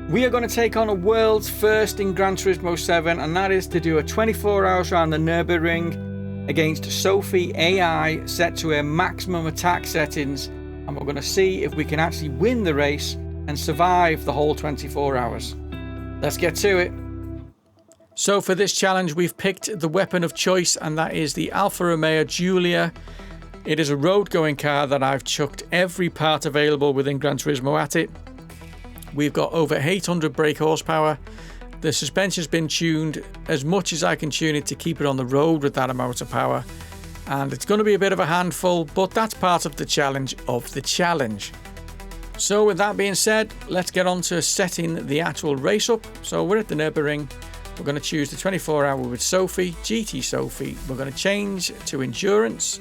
We are going to take on a world's first in Gran Turismo 7, and that is to do a 24 hours around the Nürburgring against SOPHY AI set to her maximum attack settings, and we're going to see if we can actually win the race and survive the whole 24 hours. Let's get to it. So for this challenge we've picked the weapon of choice, and that is the Alfa Romeo Gilia. It is a road going car that I've chucked every part available within Gran Turismo at it. We've got over 800 brake horsepower. The suspension's been tuned as much as I can tune it to keep it on the road with that amount of power. And it's going to be a bit of a handful, but that's part of the challenge So with that being said, let's get on to setting the actual race up. So we're at the Nürburgring. We're going to choose the 24 hour with SOPHY, GT SOPHY. We're going to change to endurance.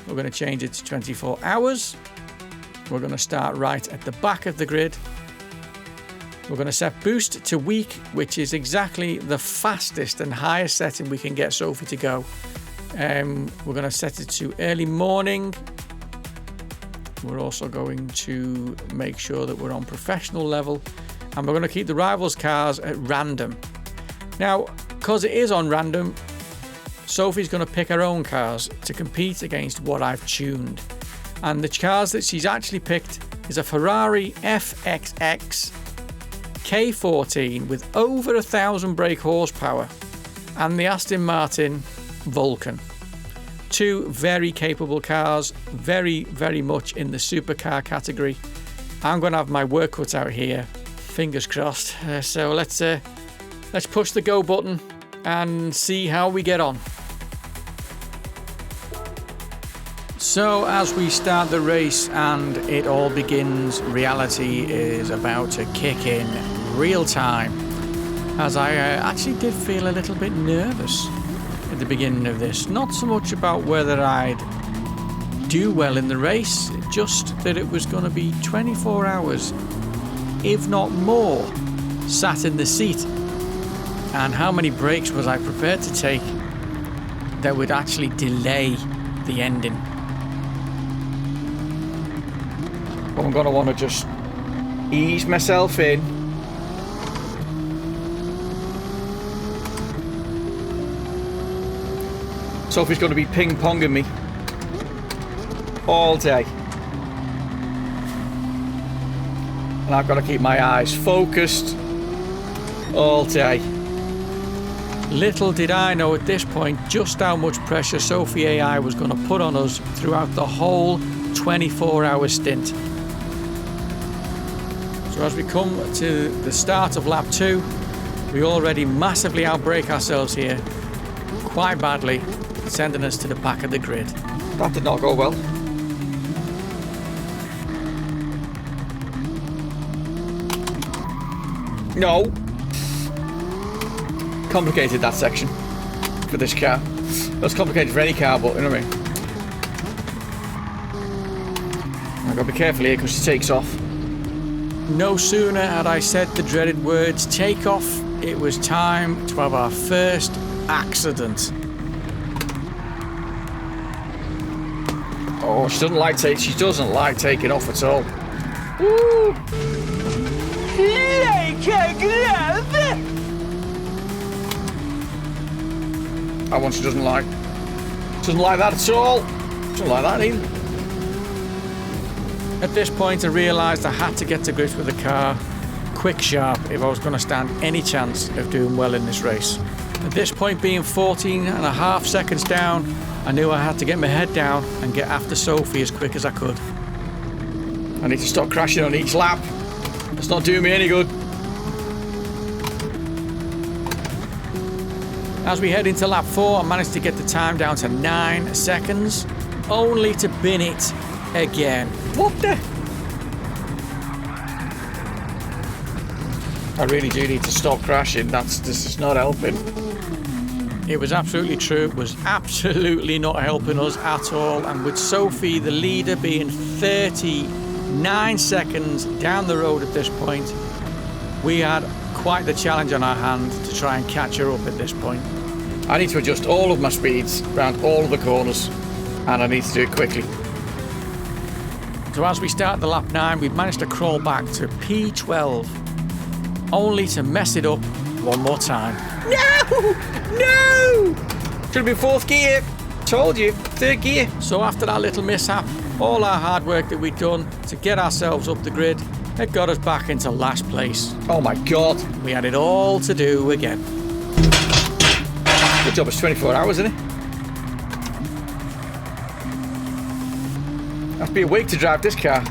We're going to change it to 24 hours. We're going to start right at the back of the grid. We're going to set boost to weak, which is exactly the fastest and highest setting we can get SOPHY to go. We're going to set it to early morning. We're also going to make sure that we're on professional level, and we're going to keep the rivals cars at random. Now, because it is on random, SOPHY's going to pick her own cars to compete against what I've tuned. And the cars that she's actually picked is a Ferrari FXX K with over 1,000 brake horsepower, and the Aston Martin Vulcan. Two very capable cars, very much in the supercar category. I'm going to have my work cut out here, fingers crossed. So let's push the go button and see how we get on. So as we start the race and it all begins, reality is about to kick in real time, as I actually did feel a little bit nervous at the beginning of this. Not so much about whether I'd do well in the race, just that it was going to be 24 hours, if not more, sat in the seat. And how many breaks was I prepared to take that would actually delay the ending? Well, I'm going to want to just ease myself in. SOPHY's going to be ping-ponging me all day. And I've got to keep my eyes focused all day. Little did I know at this point just how much pressure SOPHY AI was going to put on us throughout the whole 24-hour stint. So as we come to the start of lap 2, we already massively outbrake ourselves here, quite badly, sending us to the back of the grid. That did not go well. No. Complicated, that section, for this car. That's complicated for any car, but you know what I mean. I've got to be careful here because she takes off. No sooner had I said the dreaded words take off, it was time to have our first accident. Oh, she doesn't like taking off at all. Woo! That one she doesn't like. Doesn't like that at all. Doesn't like that either. At this point I realised I had to get to grips with the car quick sharp if I was going to stand any chance of doing well in this race. At this point, being 14.5 seconds down, I knew I had to get my head down and get after SOPHY as quick as I could. I need to stop crashing on each lap. It's not doing me any good. As we head into lap 4, I managed to get the time down to 9 seconds, only to bin it again. What the? I really do need to stop crashing. This is not helping. It was absolutely true. It was absolutely not helping us at all. And with SOPHY, the leader, being 39 seconds down the road at this point, we had quite the challenge on our hand to try and catch her up at this point. I need to adjust all of my speeds around all of the corners, and I need to do it quickly. So as we start the lap 9, we've managed to crawl back to P12. only to mess it up one more time. No! No! Should have been fourth gear. Told you, third gear. So after that little mishap, all our hard work that we'd done to get ourselves up the grid had got us back into last place. Oh my God. We had it all to do again. Good job, it's 24 hours, isn't it? I have to be awake to drive this car.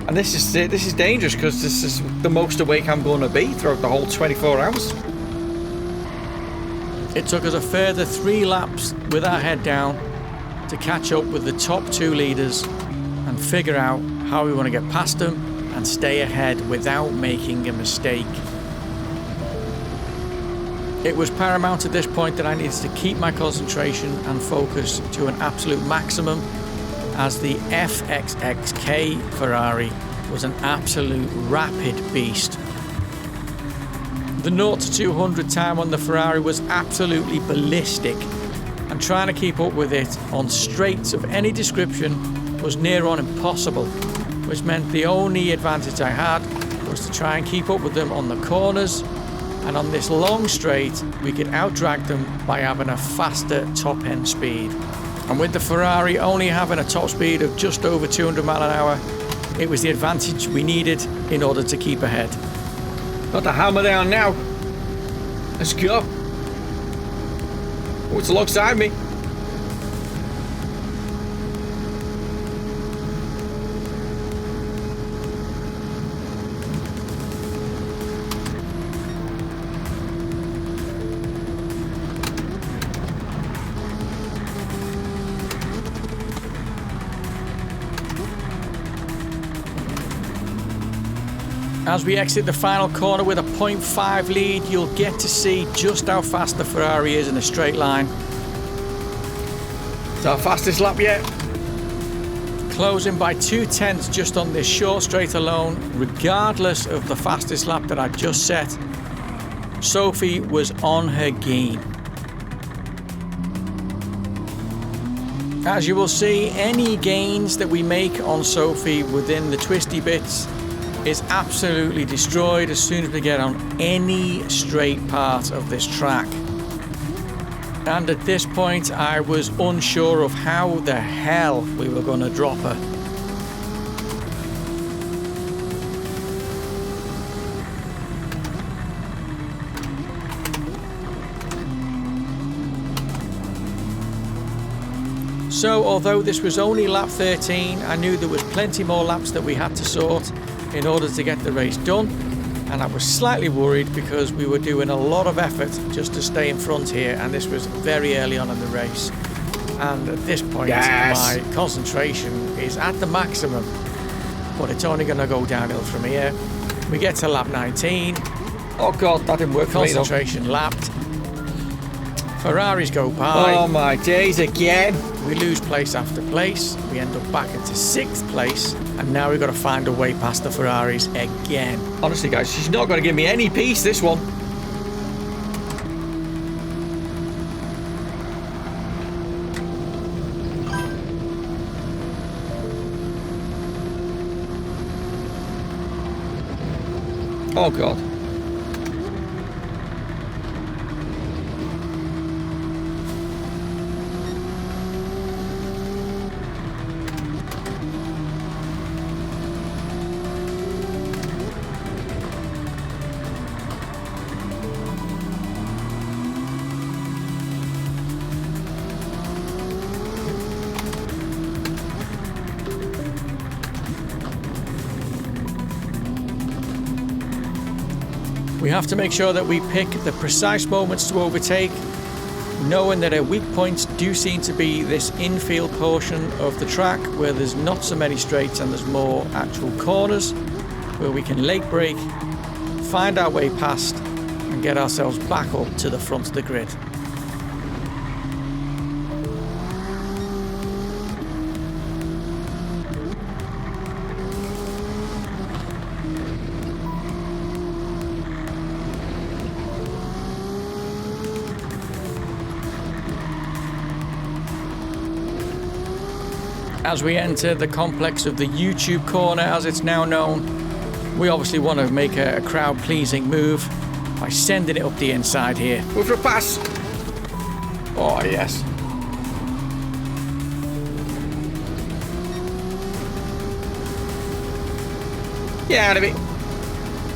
And this is dangerous because this is the most awake I'm going to be throughout the whole 24 hours. It took us a further 3 laps with our head down to catch up with the top 2 leaders and figure out how we want to get past them and stay ahead without making a mistake. It was paramount at this point that I needed to keep my concentration and focus to an absolute maximum, as the FXX K Ferrari was an absolute rapid beast. The 0 to 200 time on the Ferrari was absolutely ballistic, and trying to keep up with it on straights of any description was near on impossible, which meant the only advantage I had was to try and keep up with them on the corners, and on this long straight we could outdrag them by having a faster top end speed. And with the Ferrari only having a top speed of just over 200 miles an hour, it was the advantage we needed in order to keep ahead. Got the hammer down now. Let's go. Oh, it's alongside me. As we exit the final corner with a 0.5 lead, you'll get to see just how fast the Ferrari is in a straight line. It's our fastest lap yet. Closing by 0.2 just on this short straight alone, regardless of the fastest lap that I just set. Sophie was on her game. As you will see, any gains that we make on Sophie within the twisty bits is absolutely destroyed as soon as we get on any straight part of this track. And at this point I was unsure of how the hell we were going to drop her. So although this was only lap 13, I knew there was plenty more laps that we had to sort in order to get the race done, and I was slightly worried because we were doing a lot of effort just to stay in front here, and this was very early on in the race, and at this point my concentration is at the maximum, but it's only going to go downhill from here. We get to lap 19. Oh God, that didn't work for me though. Concentration lapped. Ferraris go by. Oh my days again. We lose place after place. We end up back into 6th place, and now we've got to find a way past the Ferraris again. Honestly guys, she's not going to give me any peace, this one. Oh God. We have to make sure that we pick the precise moments to overtake, knowing that our weak points do seem to be this infield portion of the track where there's not so many straights and there's more actual corners, where we can late brake, find our way past and get ourselves back up to the front of the grid. As we enter the complex of the YouTube corner, as it's now known, We obviously want to make a crowd-pleasing move by sending it up the inside here. Go for a pass. Oh, yes. Yeah, out of it.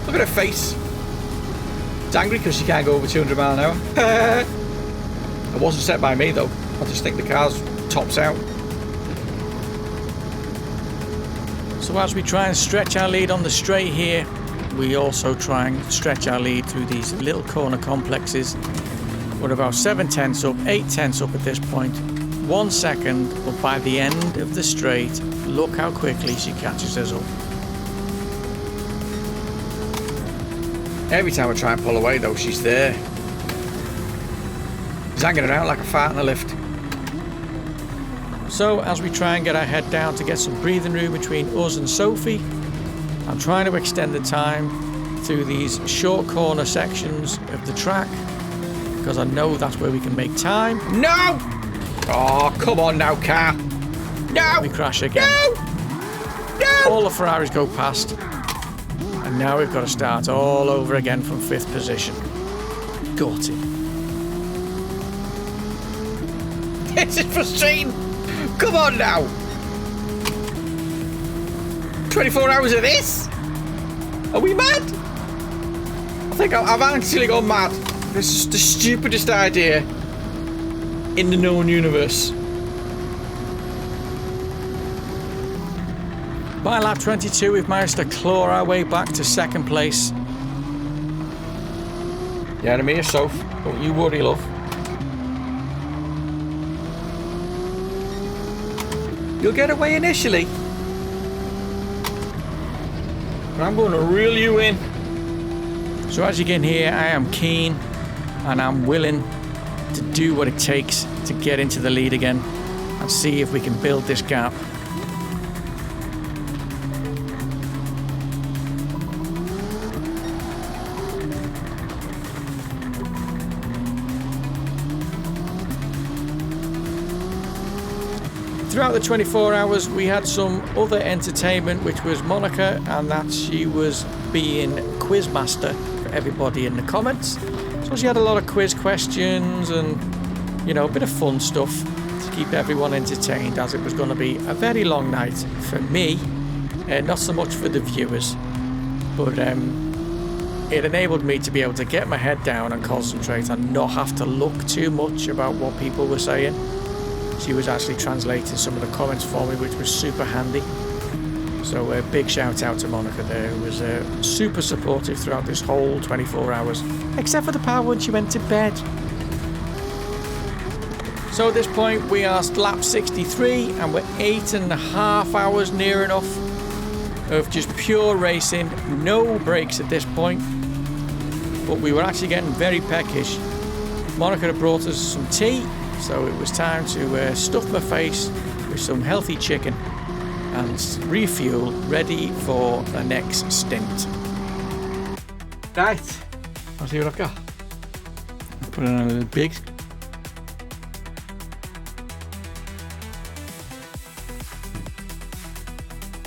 Look at her face. It's angry because she can't go over 200 miles an hour. It wasn't set by me, though. I just think the car's tops out. So as we try and stretch our lead on the straight here, we also try and stretch our lead through these little corner complexes. We're about 7/10 up, 8/10 up at this point. 1 second, but by the end of the straight, look how quickly she catches us up. Every time I try and pull away, though, she's there. She's hanging around like a fart in a lift. So as we try and get our head down to get some breathing room between us and Sophie, I'm trying to extend the time through these short corner sections of the track because I know that's where we can make time. No! Oh, come on now, car. No! We crash again. No! No! All the Ferraris go past. And now we've got to start all over again from 5th position. Gutted. This is frustrating. Come on now. 24 hours of this? Are we mad? I think I've actually gone mad. This is the stupidest idea in the known universe. By lap 22, we've managed to claw our way back to 2nd place. Yeah, I'm here, Soph. Don't you worry, love. You'll get away initially. But I'm going to reel you in. So as you can hear, I am keen and I'm willing to do what it takes to get into the lead again and see if we can build this gap. Throughout the 24 hours, we had some other entertainment, which was Monica, and that she was being quizmaster for everybody in the comments. So she had a lot of quiz questions and, you know, a bit of fun stuff to keep everyone entertained, as it was going to be a very long night for me, not so much for the viewers, but it enabled me to be able to get my head down and concentrate and not have to look too much about what people were saying. She was actually translating some of the comments for me, which was super handy. So a big shout out to Monica there, who was super supportive throughout this whole 24 hours, except for the part when she went to bed. So at this point we are lap 63 and we're 8.5 hours near enough of just pure racing, no breaks at this point. But we were actually getting very peckish. Monica had brought us some tea, so it was time to stuff my face with some healthy chicken and refuel, ready for the next stint. Right, I'll see what I've got. Put it on a little big.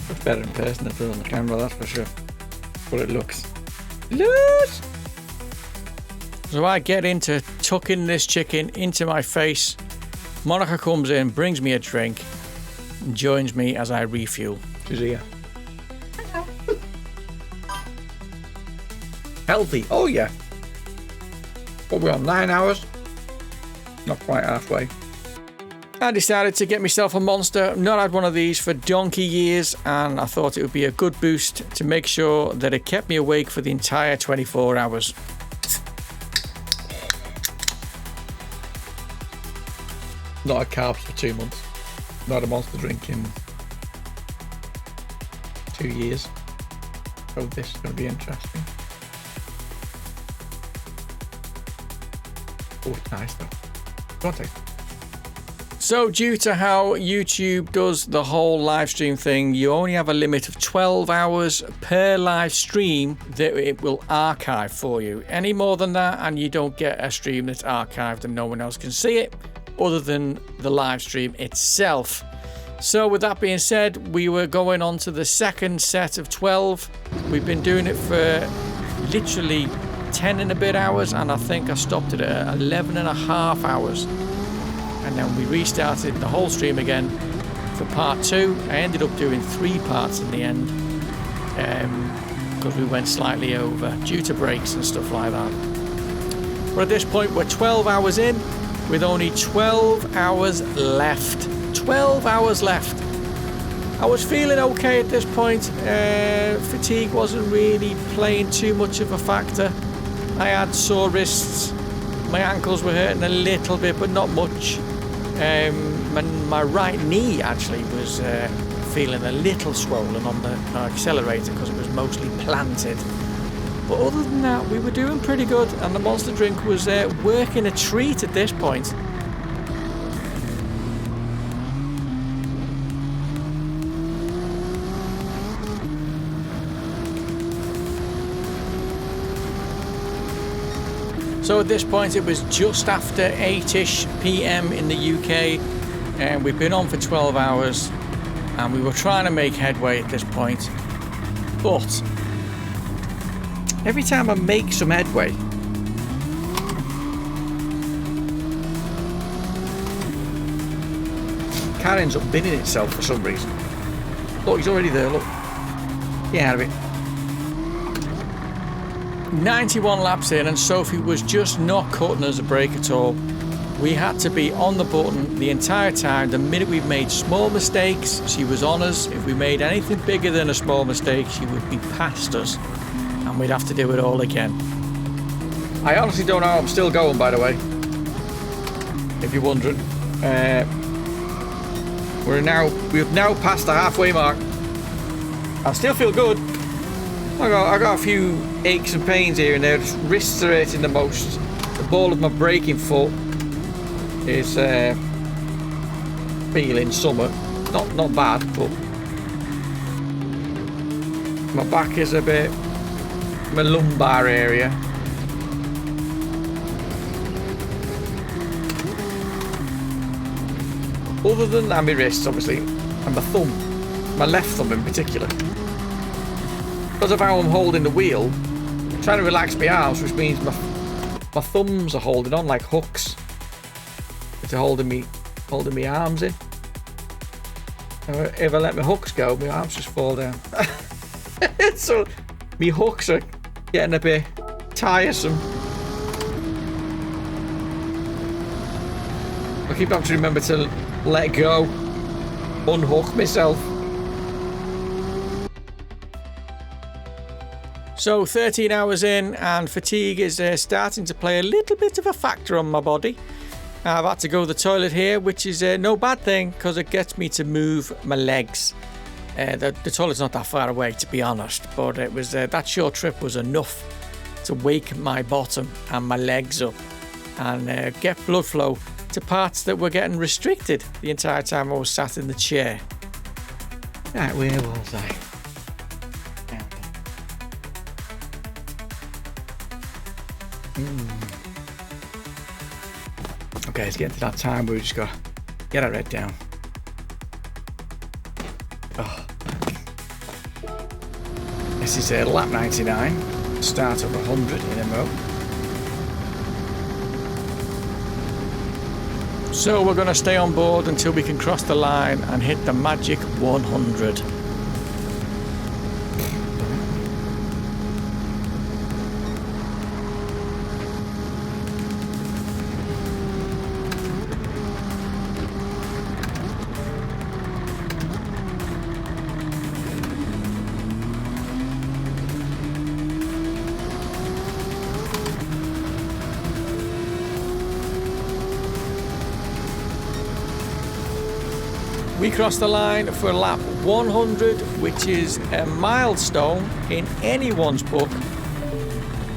Looks better in person than it does on the camera, that's for sure. But it looks. So I get into tucking this chicken into my face. Monica comes in, brings me a drink, and joins me as I refuel. She's here. Healthy, oh yeah. What are we on, 9 hours? Not quite halfway. I decided to get myself a Monster. I've not had one of these for donkey years, and I thought it would be a good boost to make sure that it kept me awake for the entire 24 hours. Not had carbs for 2 months. Not had a Monster drink in 2 years. So this is going to be interesting. Oh, it's nice though. Go on, taste. So due to how YouTube does the whole live stream thing, you only have a limit of 12 hours per live stream that it will archive for you. Any more than that and you don't get a stream that's archived and no one else can see it, other than the live stream itself. So with that being said, we were going on to the second set of 12. We've been doing it for literally 10 and a bit hours, and I think I stopped it at 11 and a half hours. And then we restarted the whole stream again for part 2. I ended up doing 3 parts in the end because we went slightly over due to breaks and stuff like that. But at this point we're 12 hours in with only 12 hours left. 12 hours left. I was feeling okay at this point. Fatigue wasn't really playing too much of a factor. I had sore wrists. My ankles were hurting a little bit, but not much. My right knee actually was feeling a little swollen on the accelerator because it was mostly planted. But other than that, we were doing pretty good, and the monster drink was working a treat at this point. So at this point it was just after 8ish PM in the UK, and we've been on for 12 hours and we were trying to make headway at this point, but every time I make some headway, the car ends up binning itself for some reason. Look, he's already there, look. Get out of it. 91 laps in and Sophie was just not cutting us a break at all. We had to be on the button the entire time. The minute we made small mistakes, she was on us. If we made anything bigger than a small mistake, she would be past us and we'd have to do it all again. I honestly don't know how I'm still going, by the way, if you're wondering. We've now passed the halfway mark. I still feel good. I got a few aches and pains here and there. Just wrists are hurting the most. The ball of my braking foot is feeling somewhat. Not bad, but my back is a bit, my lumbar area. Other than that, my wrists obviously, and my thumb, my left thumb in particular. Because of how I'm holding the wheel, I'm trying to relax my arms, which means my thumbs are holding on like hooks. They're holding me arms in. If I let my hooks go, my arms just fall down. So my hooks are getting a bit tiresome. I keep having to remember to let go, unhook myself. So 13 hours in and fatigue is starting to play a little bit of a factor on my body. I've had to go to the toilet here, which is no bad thing because it gets me to move my legs. The toilet's not that far away, to be honest, but it was that short trip was enough to wake my bottom and my legs up and get blood flow to parts that were getting restricted the entire time I was sat in the chair. Right, where was I? Okay, it's getting to that time where we just got to get our head down. Oh. This is lap 99, start of 100 in a row. So we're going to stay on board until we can cross the line and hit the magic 100. We crossed the line for lap 100, which is a milestone in anyone's book.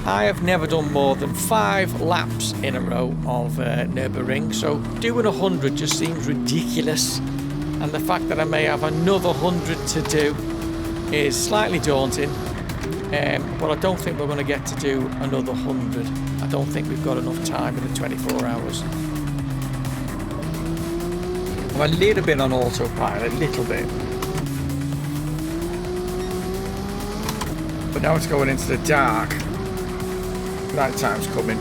I have never done more than 5 laps in a row of Nürburgring, so doing 100 just seems ridiculous. And the fact that I may have another 100 to do is slightly daunting. But I don't think we're going to get to do another 100. I don't think we've got enough time in the 24 hours. I'm a little bit on autopilot, a little bit. But now it's going into the dark. Night time's coming.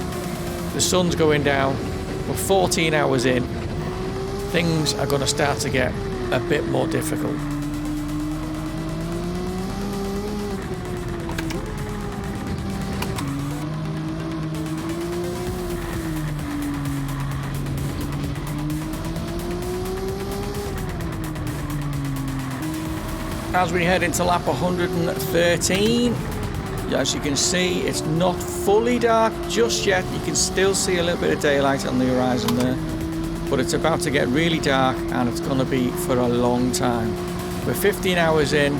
The sun's going down. We're 14 hours in. Things are going to start to get a bit more difficult. As we head into lap 113, as you can see, it's not fully dark just yet. You can still see a little bit of daylight on the horizon there, but it's about to get really dark, and it's going to be for a long time. We're 15 hours in,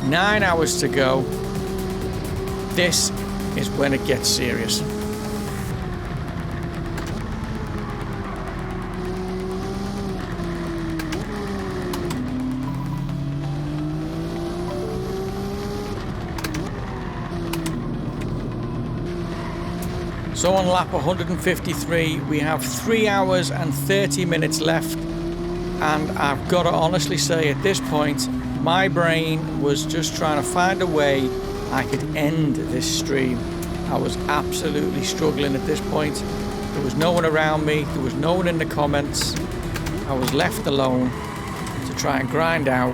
9 hours to go. This is when it gets serious. So on lap 153, we have 3 hours and 30 minutes left, and I've got to honestly say at this point, my brain was just trying to find a way I could end this stream. I was absolutely struggling at this point. There was no one around me, there was no one in the comments. I was left alone to try and grind out,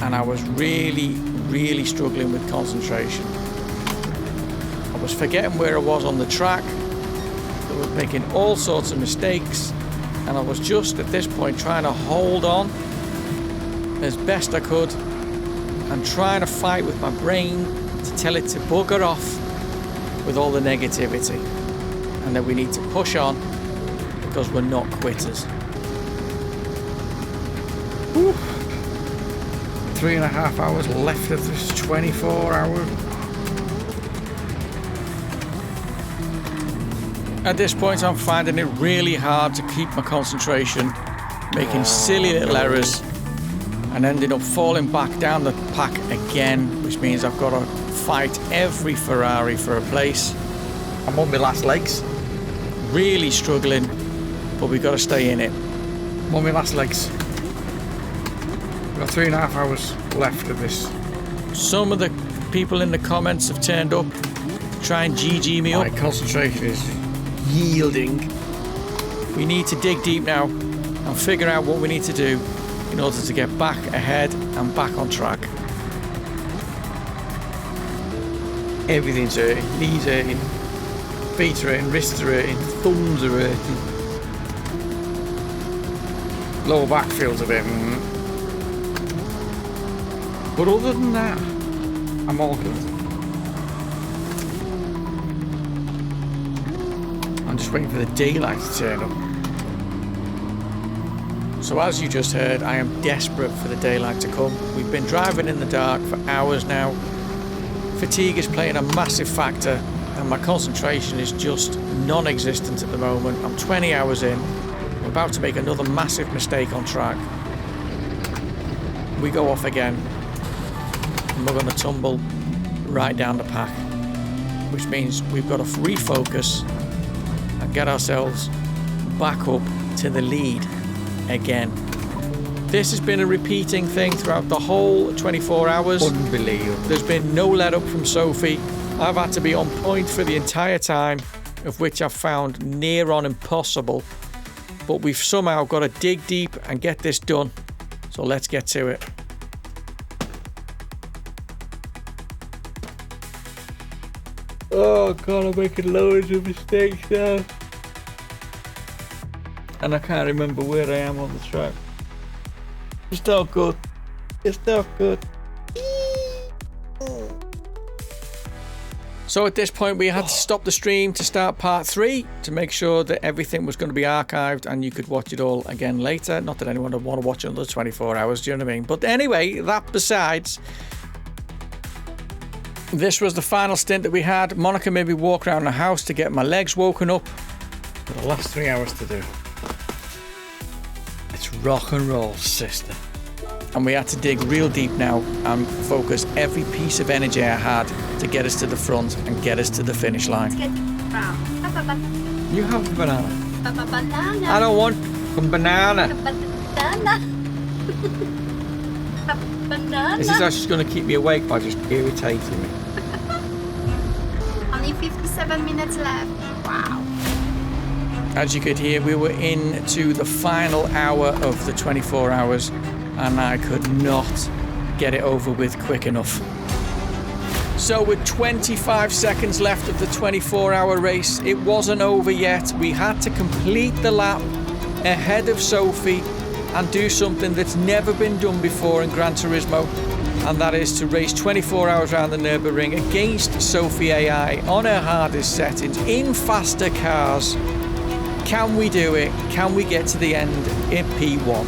and I was really struggling with concentration. I was forgetting where I was on the track. I was making all sorts of mistakes, and I was just at this point trying to hold on as best I could and trying to fight with my brain to tell it to bugger off with all the negativity, and that we need to push on because we're not quitters. Whew. 3.5 hours left of this 24-hour. At this point, I'm finding it really hard to keep my concentration, making silly little errors, and ended up falling back down the pack again, which means I've got to fight every Ferrari for a place. I'm on my last legs. Really struggling, but we've got to stay in it. I'm on my last legs. We've got 3.5 hours left of this. Some of the people in the comments have turned up to try and GG me up. My concentration is yielding. We need to dig deep now and figure out what we need to do in order to get back ahead and back on track. Everything's hurting. Knees hurting, feet are hurting, wrists are hurting, thumbs are hurting. Lower back feels a bit. But other than that, I'm all good. I'm just waiting for the daylight to turn up. So as you just heard, I am desperate for the daylight to come. We've been driving in the dark for hours now. Fatigue is playing a massive factor, and my concentration is just non-existent at the moment. I'm 20 hours in. I'm about to make another massive mistake on track. We go off again, and we're going to tumble right down the pack, which means we've got to refocus and get ourselves back up to the lead again. This has been a repeating thing throughout the whole 24 hours. Unbelievable. There's been no let up from Sophie. I've had to be on point for the entire time, of which I've found near on impossible. But we've somehow got to dig deep and get this done. So let's get to it. Oh God, I'm making loads of mistakes now. And I can't remember where I am on the track. It's not good. It's not good. So at this point we had to stop the stream to start part 3 to make sure that everything was going to be archived and you could watch it all again later. Not that anyone would want to watch another 24 hours, do you know what I mean? But anyway, that besides, this was the final stint that we had. Monica made me walk around the house to get my legs woken up. For the last 3 hours to do. It's rock and roll, sister. And we had to dig real deep now and focus every piece of energy I had to get us to the front and get us to the finish line. You have the banana. Banana. I don't want some banana. banana. A banana. This is how she's going to keep me awake by just irritating me. Only 57 minutes left. Wow. As you could hear, we were into the final hour of the 24 hours and I could not get it over with quick enough. So with 25 seconds left of the 24-hour race, it wasn't over yet. We had to complete the lap ahead of Sophie and do something that's never been done before in Gran Turismo, and that is to race 24 hours around the Nürburgring against Sophie AI on her hardest settings in faster cars. Can we do it? Can we get to the end in P1?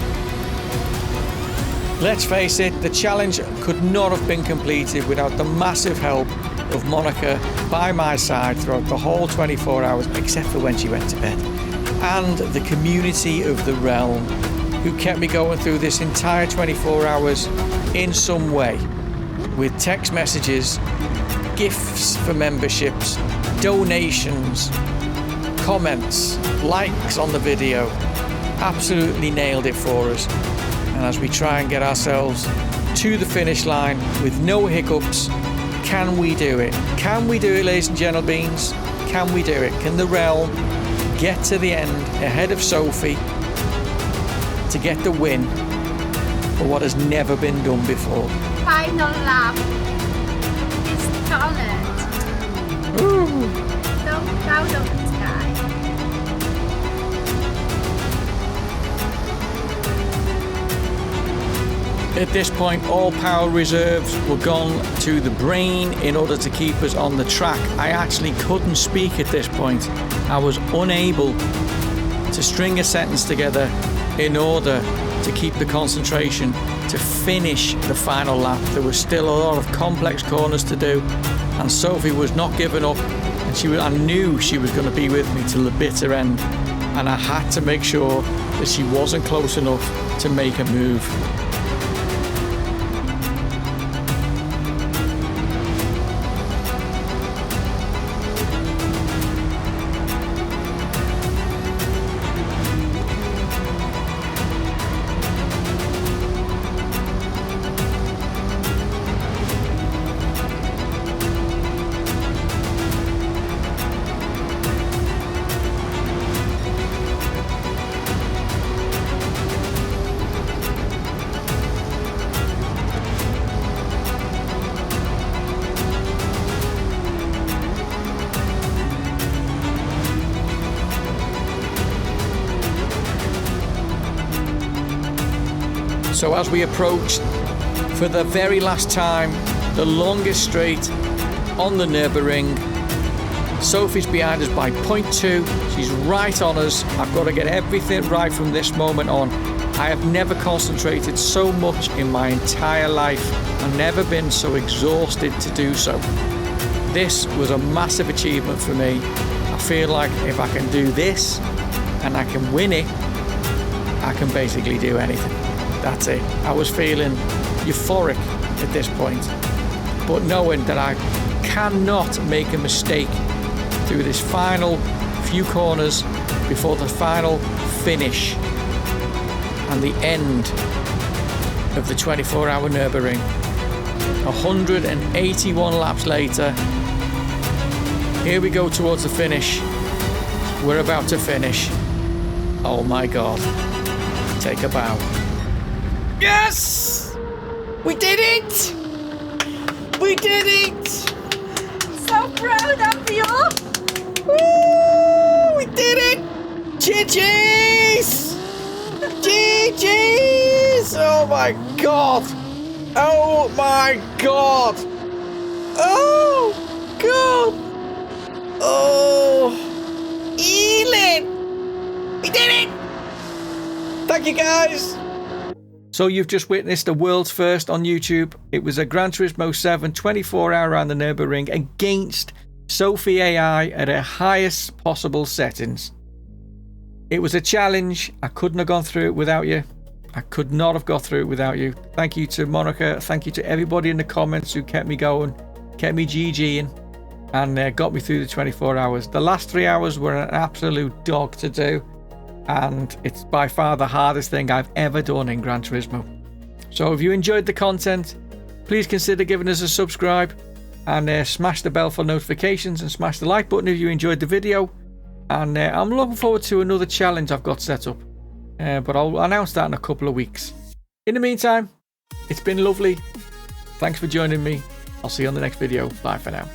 Let's face it, the challenge could not have been completed without the massive help of Monica by my side throughout the whole 24 hours, except for when she went to bed, and the community of the realm, who kept me going through this entire 24 hours in some way, with text messages, gifts for memberships, donations, comments, likes on the video. Absolutely nailed it for us. And as we try and get ourselves to the finish line with no hiccups, can we do it? Can we do it, ladies and gentlemen? Can we do it? Can the realm get to the end ahead of Sophie to get the win for what has never been done before? Final lap. It's done it. Ooh. So proud of this guy. At this point, all power reserves were gone to the brain in order to keep us on the track. I actually couldn't speak at this point. I was unable to string a sentence together in order to keep the concentration to finish the final lap. There was still a lot of complex corners to do, and Sophie was not giving up, and I knew she was going to be with me till the bitter end, and I had to make sure that she wasn't close enough to make a move. So as we approach, for the very last time, the longest straight on the Nürburgring, Sophie's behind us by 0.2. She's right on us. I've got to get everything right from this moment on. I have never concentrated so much in my entire life. I've never been so exhausted to do so. This was a massive achievement for me. I feel like if I can do this and I can win it, I can basically do anything. That's it. I was feeling euphoric at this point, but knowing that I cannot make a mistake through this final few corners before the final finish and the end of the 24-hour Nürburgring. 181 laps later, here we go towards the finish. We're about to finish. Oh my God. Take a bow. Yes! We did it! We did it! So proud of you! Woo! We did it! GG's! GG's! Oh my God! Oh my God! Oh God! Oh! Elin! We did it! Thank you guys! So you've just witnessed the world's first on YouTube. It was a Gran Turismo 7 24-hour around the Nürburgring against Sophie AI at her highest possible settings. It was a challenge. I couldn't have gone through it without you. I could not have got through it without you. Thank you to Monica. Thank you to everybody in the comments who kept me going, kept me GGing, and got me through the 24 hours. The last 3 hours were an absolute dog to do. and it's by far the hardest thing I've ever done in Gran Turismo. So if you enjoyed the content, please consider giving us a subscribe and smash the bell for notifications and smash the like button if you enjoyed the video. And I'm looking forward to another challenge I've got set up, but I'll announce that in a couple of weeks. In the meantime, it's been lovely. Thanks for joining me. I'll see you on the next video. Bye for now.